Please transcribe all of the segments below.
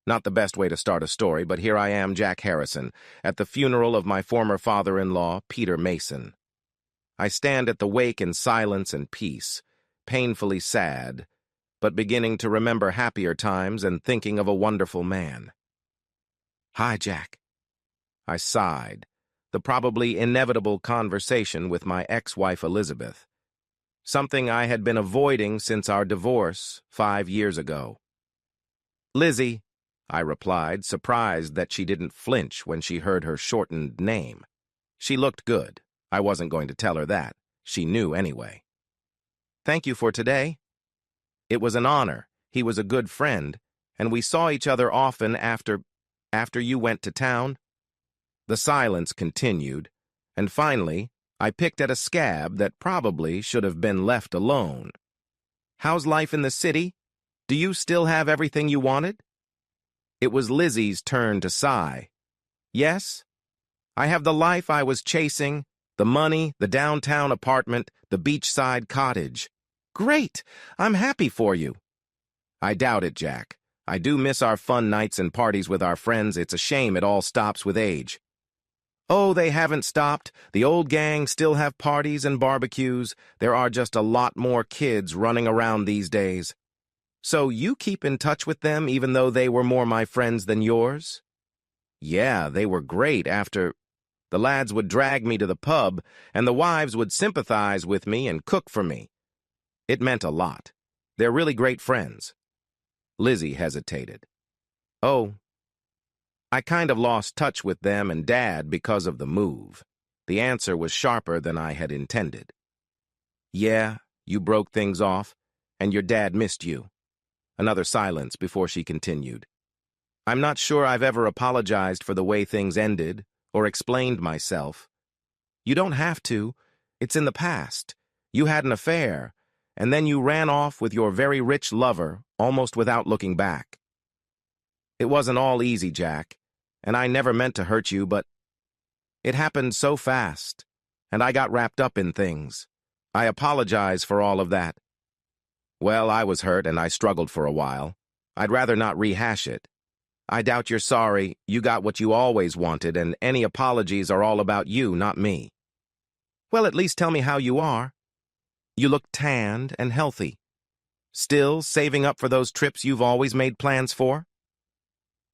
Not the best way to start a story, but here I am, Jack Harrison, at the funeral of my former father-in-law, Peter Mason. I stand at the wake in silence and peace, painfully sad, but beginning to remember happier times and thinking of a wonderful man. Hi, Jack. I sighed, the probably inevitable conversation with my ex-wife Elizabeth, something I had been avoiding since our divorce 5 years ago. Lizzie, I replied, surprised that she didn't flinch when she heard her shortened name. She looked good. I wasn't going to tell her that. She knew anyway. Thank you for today. It was an honor. He was a good friend, and we saw each other often after you went to town. The silence continued, and finally, I picked at a scab that probably should have been left alone. How's life in the city? Do you still have everything you wanted? It was Lizzie's turn to sigh. Yes, I have the life I was chasing, the money, the downtown apartment, the beachside cottage. Great! I'm happy for you. I doubt it, Jack. I do miss our fun nights and parties with our friends. It's a shame it all stops with age. Oh, they haven't stopped. The old gang still have parties and barbecues. There are just a lot more kids running around these days. So you keep in touch with them even though they were more my friends than yours? Yeah, they were great after... The lads would drag me to the pub, and the wives would sympathize with me and cook for me. It meant a lot. They're really great friends. Lizzie hesitated. Oh, I kind of lost touch with them and Dad because of the move. The answer was sharper than I had intended. Yeah, you broke things off, and your dad missed you. Another silence before she continued. I'm not sure I've ever apologized for the way things ended or explained myself. You don't have to. It's in the past. You had an affair, and then you ran off with your very rich lover almost without looking back. It wasn't all easy, Jack, and I never meant to hurt you, but it happened so fast, and I got wrapped up in things. I apologize for all of that. Well, I was hurt and I struggled for a while. I'd rather not rehash it. I doubt you're sorry. You got what you always wanted, and any apologies are all about you, not me. Well, at least tell me how you are. You look tanned and healthy. Still saving up for those trips you've always made plans for?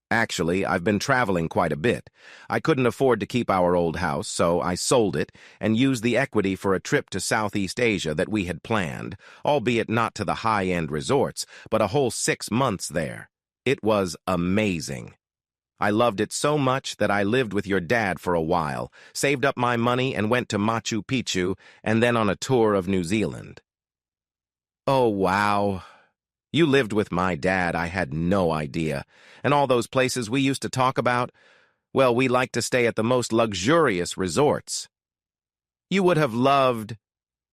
Actually, I've been traveling quite a bit. I couldn't afford to keep our old house, so I sold it and used the equity for a trip to Southeast Asia that we had planned, albeit not to the high-end resorts, but a whole 6 months there. It was amazing. I loved it so much that I lived with your dad for a while, saved up my money and went to Machu Picchu and then on a tour of New Zealand. Oh, wow. You lived with my dad, I had no idea. And all those places we used to talk about, well, we liked to stay at the most luxurious resorts. You would have loved...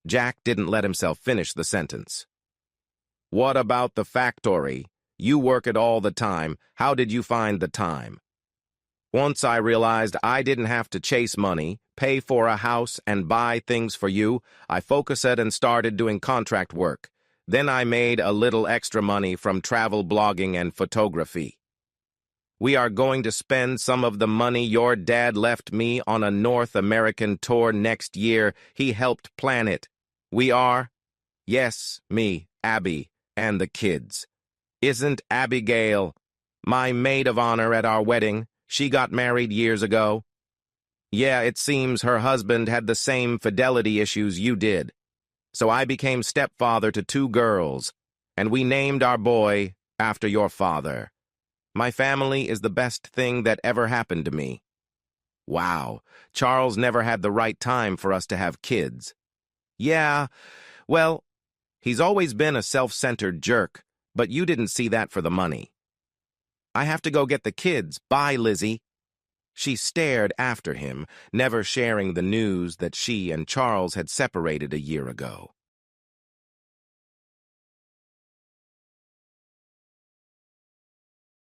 Jack didn't let himself finish the sentence. What about the factory? You work it all the time. How did you find the time? Once I realized I didn't have to chase money, pay for a house, and buy things for you, I focused and started doing contract work. Then I made a little extra money from travel blogging and photography. We are going to spend some of the money your dad left me on a North American tour next year. He helped plan it. We are? Yes, me, Abby, and the kids. Isn't Abigail my maid of honor at our wedding? She got married years ago. Yeah, it seems her husband had the same fidelity issues you did. So I became stepfather to 2 girls, and we named our boy after your father. My family is the best thing that ever happened to me. Wow, Charles never had the right time for us to have kids. Yeah, well, he's always been a self-centered jerk, but you didn't see that for the money. I have to go get the kids. Bye, Lizzie. She stared after him, never sharing the news that she and Charles had separated a year ago.